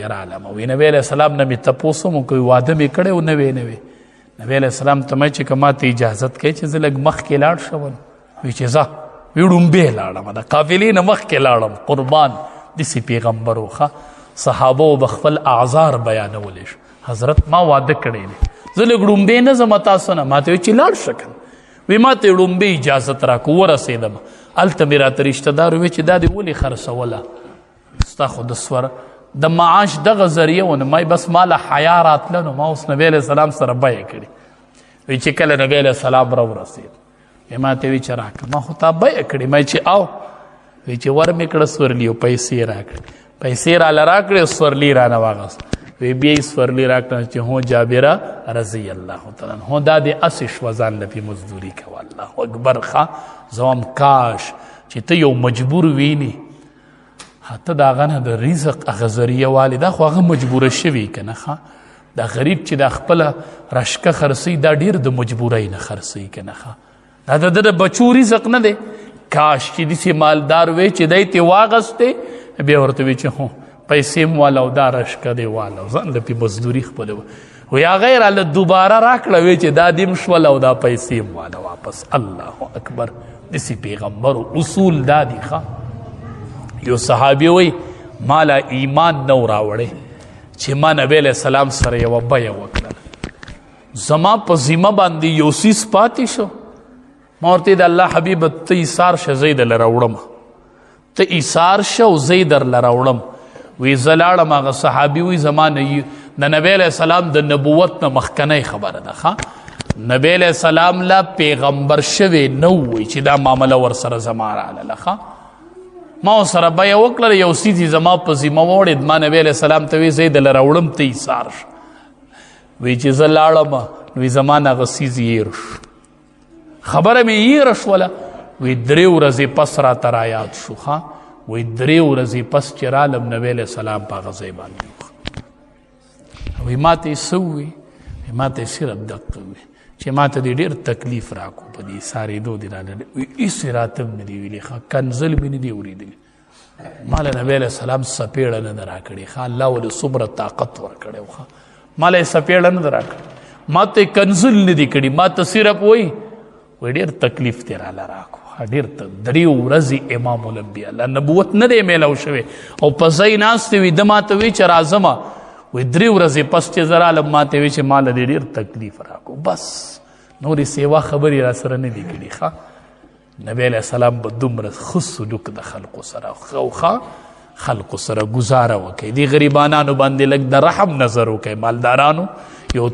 رالم وی نبی علیہ السلام نه می تپوسو مو کوئی واده می کړو نه وی نبی علیہ السلام ته چې کما ته اجازت کوي چې زه لږ مخکې لاړ شم وی چې ځه وی ړومبې لاړم د قافلې نه مخکې لاړم قربان داسې پیغمبر وښه صحابو به خپل اعذار بیانولی شو حضرت ما واده کړی دی زه لږ ړومبې نه ځم تاسو نه ما ته وی چې لاړ شه کنه وی ما ته ړومبې اجازت راکړو ورسېدم هلته مې راته رشته دار وی چې دا دې ولې خرڅوله ستا خو د سور د معاش دغه ذریعه ونه ما بس ماله حیا راتله نو ما اوس نبی علیہ السلام سره بیه کړي وی چې کله نبی علیہ السلام راورسېد وی ما ته وی چې راکړه ما خو تا بیه کړي ما چې او وی چې ور مې کړه سورلي او پیسې راکړې پیسې راله راکړې سورلي رانه واغست وی بیا یې سورلي راکړه چې هو جابره رضی الله تعالی عنه دا دې اسې شوه ځان له پې مزدوري کوه الله اکبر ښه زه هم کاش چې ته یو مجبور وینې حتی د هغه نه د رزق هغه ذریعه والې دا خو هغه مجبوره شوي که نه ښه دا غریب چې دا خپله رشکه خرڅوي دا ډېر د مجبورۍ نه خرڅوي که نه ښه دا د ده د بچو رزق نه دی کاش چې داسې مالدار وی چې دی ترې واغستی بیا ورته وی چې هو پیسې م واله او دا رشکه دی واله او ځان له پې مزدوري خپله وی هغه یې راله دوباره راکړه وی چې دا دې م شول او دا پیسې م واله واپس الله اکبر داسې پیغمبرو اصول دا دي ښه یو صحابي وی مالا ایمان نو راوړی چې ما نبی علیہ السلام سره یوه بیه وکړله زما په ذمه باندې یو څیز پاتې شو ما ورته د الله حبیبه ته ایثار شه زه یې درله راوړم ته ایثار شه او زه یې درله راوړم وی زه لاړم هغه صحابي وی زما نه د نبی علیہ السلام د نبوت نه مخکنی خبره ده ښه نبی علیہ السلام لا پیغمبر شوی نه وی چې دا معامله ورسره زما راغله ښه ما سره بیه وکړله یو څیز یې زما په ذمه واوړېد ما نبی علیہ السلام ته وی زه یې دله راوړم ته ایثار شه وی چې زه لاړم نو وی زما نه هغه څیز هېر شو خبره مې هېره شوله وی 3 ورځې پس راته رایاد شو ښه وی 3 ورځې پس چې رالم نبی علیہ السلام په هغه ځای باندې وی ما ته یې څه ووی ما ته یې صرف دقه ووی چې ما ته دې ډېر تکلیف راکو په دې سارېدو دې راله هېڅ راته هم نه دي ویلي ښه کنزل مې نه دي اورېدلي ما له نبی علیہ السلام څپېړه نه ده راکړې ښه الله ولې څومره طاقت ورکړی و ښه ما له یې څپېړه نه ده راکړې ما ته یې کنزل نه دي کړي ما ته صرف وایي ډېر تکلیف دې راله راکو ډېر 3 ورځې امام الانبیا الله نبوت نه دی میلاو شوی او په ځای ناستې وي ده ما ته وی چې راځمه وی 3 ورځې پس چې زه رالم ما ته وی چې ما له دې ډېر تکلیف راکو بس نورې سیوا خبرې را سره نه دي کړي ښه نبی علیہ السلام به دومره ښه سلوک د خلقو سره ښه خلقو سره ګزاره وکړي دې غریبانانو باندې لږ د رحم نظر وکړي مالدارانو یو